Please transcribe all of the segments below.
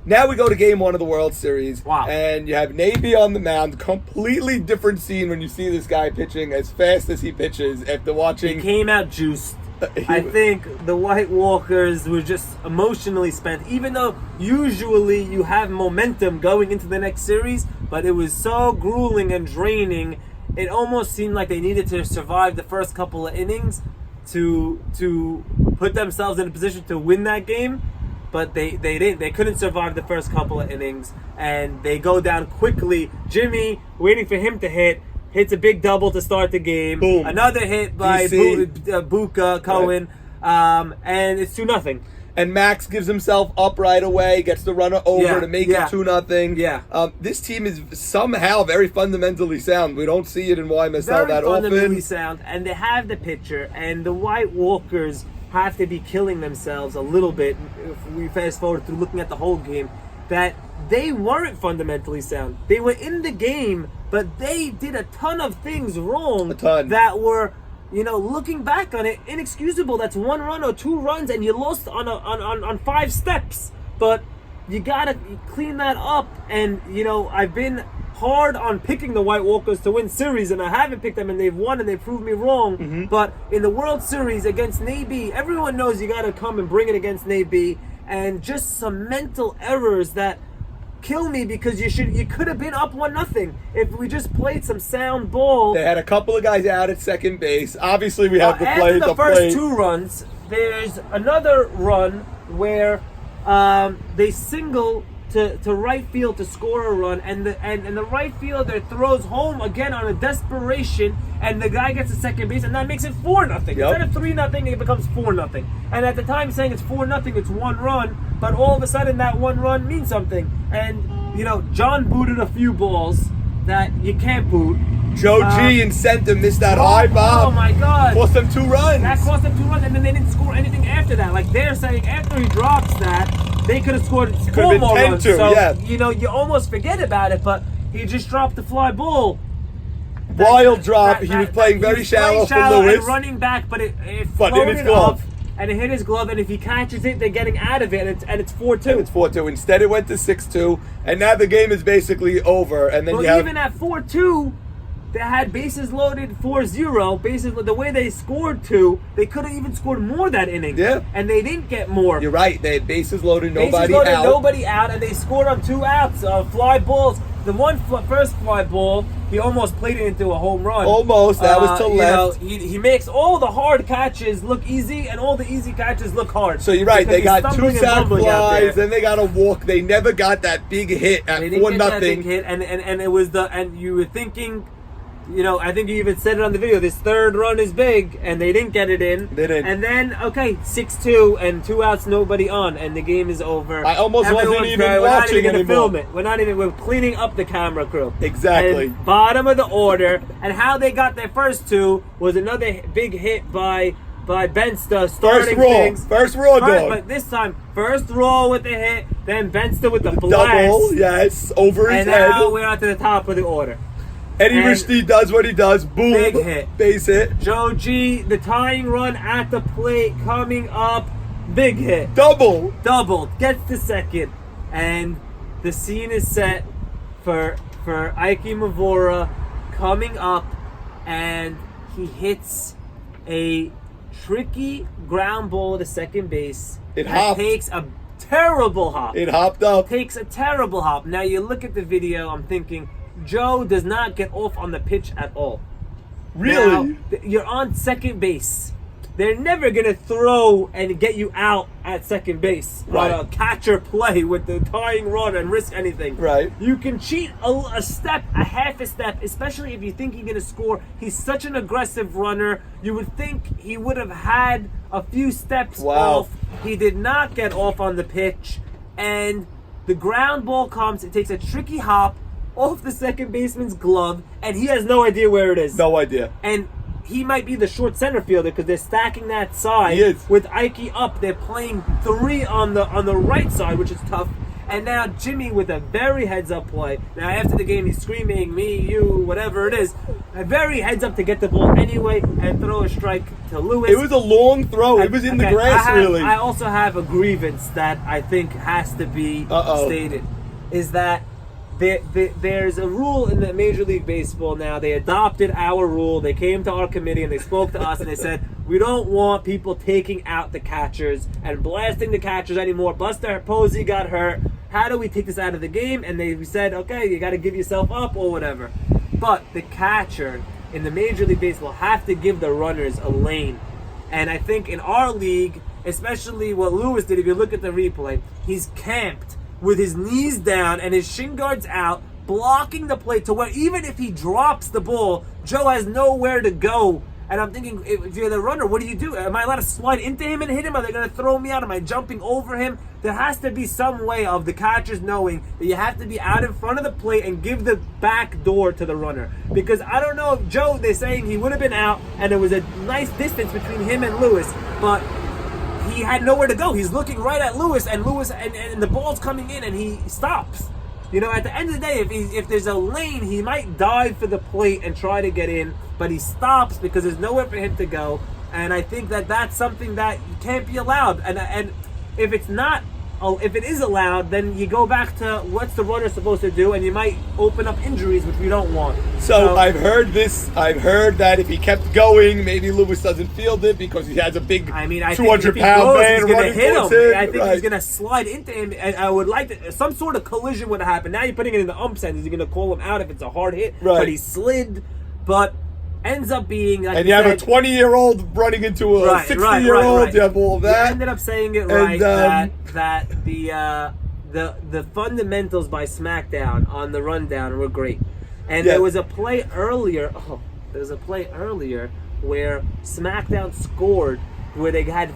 Now we go to game one of the World Series. Wow. And you have Navy on the mound. Completely different scene when you see this guy pitching as fast as he pitches after watching. He came out juiced. I think the White Walkers were just emotionally spent, even though usually you have momentum going into the next series, but it was so grueling and draining. It almost seemed like they needed to survive the first couple of innings to put themselves in a position to win that game, but they didn't. They couldn't survive the first couple of innings, and they go down quickly. Jimmy, waiting for him to hits a big double to start the game. Boom. Another hit by Buka Cohen, Right. and it's 2-0. And Max gives himself up right away, gets the runner over to make it 2-0. Yeah. This team is somehow very fundamentally sound. We don't see it in YMSL that often. Very fundamentally sound, and they have the pitcher, and the White Walkers have to be killing themselves a little bit if we fast forward through looking at the whole game, that they weren't fundamentally sound. They were in the game, but they did a ton of things wrong that were, looking back on it, inexcusable. That's 1 run or 2 runs, and you lost on 5 steps. But you gotta clean that up. And I've been hard on picking the White Walkers to win series, and I haven't picked them, and they've won, and they proved me wrong. Mm-hmm. But in the World Series against Navy, everyone knows you gotta come and bring it against Navy, and just some mental errors that kill me, because you could have been up 1-0 if we just played some sound ball. They had a couple of guys out at second base. Obviously, we have the play. After the first 2 runs, there's another run where they single to right field to score a run, and the right fielder throws home again on a desperation, and the guy gets to second base, and that makes it 4-0. Instead of 3-0, it becomes 4-0. And at the time, saying it's 4-0, it's 1 run, but all of a sudden that 1 run means something. And John booted a few balls that you can't boot. Joe G in center missed that high bomb. Oh my God! Cost them 2 runs. That cost them 2 runs, and then they didn't score anything after that. Like, they're saying after he drops that, they could have scored 4 more runs. So you almost forget about it, but he just dropped the fly ball. Wild drop. He was playing very shallow for Lewis. And running back, but it floated up, and it hit his glove, and if he catches it, they're getting out of it, and it's 4-2. And it's 4-2. Instead, it went to 6-2, and now the game is basically over. And then even at 4-2, they had bases loaded 4-0. The way they scored 2, they could have even scored more that inning. Yeah. And they didn't get more. You're right. They had bases loaded, nobody out, and they scored on 2 outs. Fly balls. The first fly ball, he almost played it into a home run. Almost. That was to left. He makes all the hard catches look easy, and all the easy catches look hard. So you're right. They got 2 sac flies, then they got a walk. They never got that big hit at 4-0. They didn't get that big hit, and it was and you were thinking, I think you even said it on the video, this 3rd run is big, and they didn't get it in. They didn't. And then, 6-2, and 2 outs, nobody on, and the game is over. I almost wasn't even watching anymore. Film it. We're cleaning up the camera crew. Exactly. And bottom of the order, and how they got their first 2 was another big hit by Bensta, starting things. First raw, dog. But this time, first raw with the hit, then Bensta with the blast. Double, yes, over his head. And now we're at the top of the order. Eddie Rishti does what he does. Boom. Big hit. Base hit. Joe G, the tying run at the plate coming up. Big hit. Double. Gets to second. And the scene is set for Ike Mavora coming up. And he hits a tricky ground ball to second base. It hopped. Takes a terrible hop. It hopped up. Takes a terrible hop. Now you look at the video, I'm thinking, Joe does not get off on the pitch at all. Really? Now, you're on second base. They're never going to throw and get you out at second base on a catcher play with the tying run and risk anything. Right. You can cheat a step, a half a step, especially if you think you're going to score. He's such an aggressive runner. You would think he would have had a few steps off. He did not get off on the pitch. And the ground ball comes. It takes a tricky hop off the second baseman's glove, and he has no idea where it is. No idea. And he might be the short center fielder because they're stacking that side. He is. With Ike up. They're playing 3 on the right side, which is tough. And now Jimmy with a very heads-up play. Now after the game, he's screaming, me, you, whatever it is. very heads up to get the ball anyway and throw a strike to Lewis. It was a long throw. It was in the grass, really. I also have a grievance that I think has to be stated. Is that there's a rule in the Major League Baseball now. They adopted our rule. They came to our committee and they spoke to us and they said, we don't want people taking out the catchers and blasting the catchers anymore. Buster Posey got hurt. How do we take this out of the game? And we said, okay, you got to give yourself up or whatever. But the catcher in the Major League Baseball have to give the runners a lane. And I think in our league, especially what Lewis did, if you look at the replay, he's camped with his knees down and his shin guards out, blocking the plate to where even if he drops the ball, Joe has nowhere to go. And I'm thinking, if you're the runner, what do you do? Am I allowed to slide into him and hit him? Are they going to throw me out? Am I jumping over him? There has to be some way of the catchers knowing that you have to be out in front of the plate and give the back door to the runner. Because I don't know if Joe, they're saying he would have been out and there was a nice distance between him and Lewis, but he had nowhere to go. He's looking right at Lewis and the ball's coming in and he stops. You know, at the end of the day, if there's a lane, he might dive for the plate and try to get in, but he stops because there's nowhere for him to go. And I think that that's something that can't be allowed. And if it's not, if it is allowed, then you go back to what's the runner supposed to do, and you might open up injuries, which we don't want. So I've heard this. I've heard that if he kept going, maybe Lewis doesn't field it because he has a big 200-pound man he's running hit towards him. him. I think he's going to slide into him, and I would like to, some sort of collision would have happened. Now you're putting it in the ump's hands. Is he going to call him out if it's a hard hit? Right. But he slid, but ends up being like and you have a 20-year-old running into a 60-year-old. Right. You have all of that. You ended up saying it right, that the fundamentals by SmackDown on the rundown were great. And there was a play earlier. Where SmackDown scored, where they had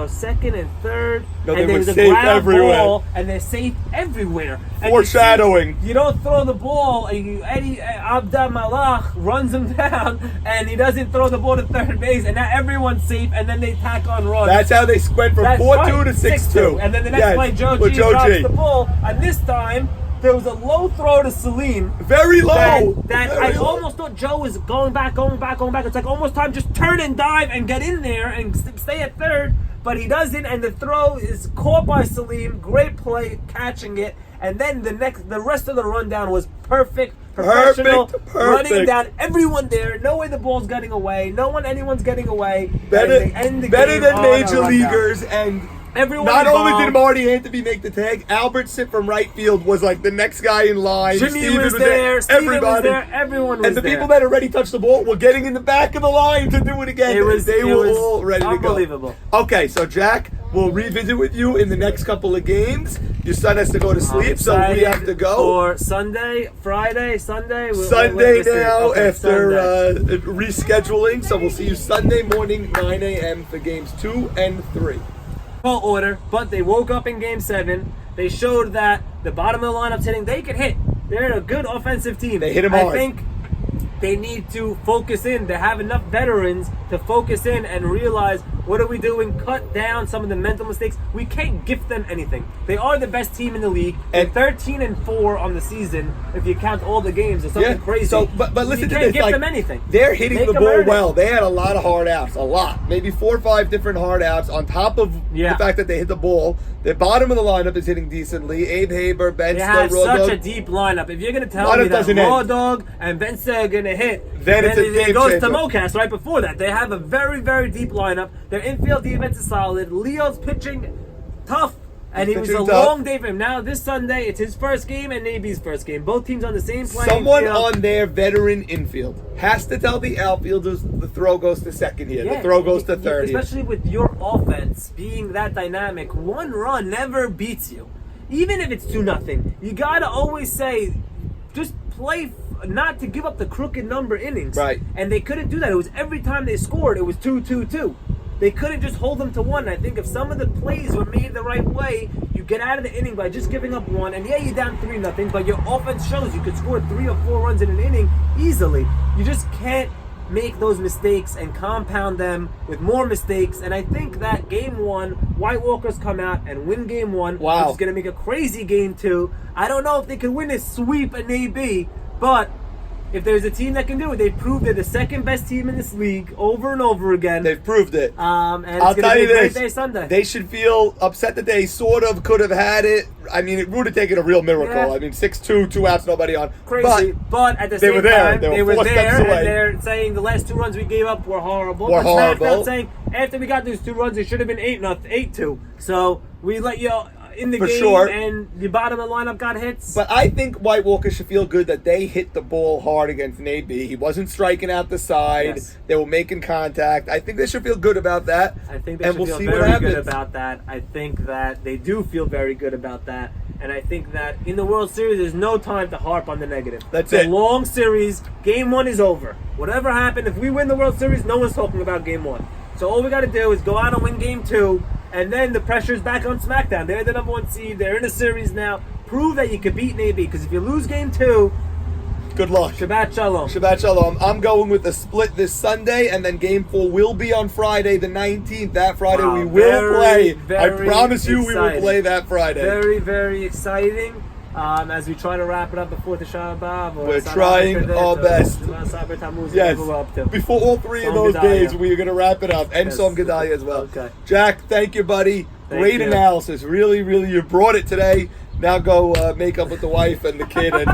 second and third, and there was a ground ball, and they're safe everywhere. Foreshadowing. You don't throw the ball, and Eddie Abdul Malach runs him down, and he doesn't throw the ball to third base, and now everyone's safe, and then they tack on runs. That's how they went from 4-2 to 6-2. And then the next play, Joe G drops the ball, and this time there was a low throw to Salim. Very low. I almost thought Joe was going back. It's like almost time, just turn and dive and get in there and stay at third. But he doesn't, and the throw is caught by Salim. Great play, catching it. And then the rest of the rundown was perfect, professional, running down everyone there. No way the ball's getting away. Anyone's getting away. Better than major leaguers and. Everyone Not involved. only did Marty Anthony make the tag, Albert Sitt from right field was like the next guy in line. Jimmy Steven was there. Steven everybody. was there. Everyone was there. And the people that already touched the ball were getting in the back of the line to do it again. They were all ready to go. Unbelievable. Okay, so Jack, we'll revisit with you in the next couple of games. Your son has to go to sleep, so we have to go. For Sunday, Friday, Sunday? Sunday now after rescheduling. So we'll see you Sunday morning, 9 a.m. for games 2 and 3. Order, but they woke up in Game 7. They showed that the bottom of the lineup's hitting. They can hit. They're a good offensive team. They hit him hard. I think they need to focus in. They have enough veterans to focus in and realize, what are we doing? Cut down some of the mental mistakes. We can't gift them anything. They are the best team in the league. And 13-4 on the season, if you count all the games, or something crazy. So, but listen to this. You can't gift them anything. They're hitting the ball well. They had a lot of hard outs. A lot. Maybe 4 or 5 different hard outs on top of the fact that they hit the ball. The bottom of the lineup is hitting decently. Abe Haber, Ben They Stone, have Raw such Dog. a deep lineup. If you're going to tell me that Raw Dog and Ben Stone are going to hit, then it goes to Mocas right before that. They have a very, very deep lineup. Their infield defense is solid. Leo's pitching tough, and it was a long day for him. Now, this Sunday, it's his first game and Naby's first game. Both teams on the same playing Someone field. on their veteran infield has to tell the outfielders the throw goes to second here. The throw goes to third here. Especially with your offense being that dynamic, one run never beats you. Even if it's 2-0, you got to always say, just play not to give up the crooked number innings. Right. And they couldn't do that. It was every time they scored, it was 2-2-2. They couldn't just hold them to 1. I think if some of the plays were made the right way, you get out of the inning by just giving up 1. And you're down 3-0, but your offense shows you could score 3 or 4 runs in an inning easily. You just can't make those mistakes and compound them with more mistakes. And I think that Game 1, White Walkers come out and win Game 1, which is going to make a crazy Game 2. I don't know if they can win a sweep and AB, but if there's a team that can do it, they've proved they're the second best team in this league over and over again. They've proved it. And I'll it's going tell to you be a great this. day Sunday. They should feel upset that they sort of could have had it. I mean, it would have taken a real miracle. Yeah. I mean, 6-2, 2 outs, nobody on. Crazy. But at the they same were there. time, They were 4 steps there, away. and they're saying the last 2 runs we gave up were horrible. Were But Smackdown horrible. saying after we got these 2 runs, it should have been 8-2. So we let you in the For game, sure. and the bottom of the lineup got hits. But I think White Walker should feel good that they hit the ball hard against Naby. He wasn't striking out the side. Yes. They were making contact. I think they should feel good about that. I think they and should we'll feel see what very good happens. about that. I think that they do feel very good about that. And I think that in the World Series, there's no time to harp on the negative. That's it's it. a long series. Game 1 is over. Whatever happened, if we win the World Series, no one's talking about Game 1. So all we got to do is go out and win Game 2, and then the pressure's back on SmackDown. They're the number 1 seed. They're in a series now. Prove that you can beat Navy, because if you lose Game 2, Good luck. Shabbat Shalom. Shabbat Shalom. I'm going with a split this Sunday, and then Game 4 will be on Friday, the 19th. That Friday Wow, we will play. I very promise you we will exciting. play that Friday. Very, very exciting. As we try to wrap it up before the Shabbat. We're trying our best. Yes. Yes. Before all 3 of Som those Gedalia. days, we're going to wrap it up. And Yes. Som Gedalia as well. Okay. Jack, thank you, buddy. Thank Great you. analysis. Really, really, you brought it today. Now go make up with the wife and the kid. And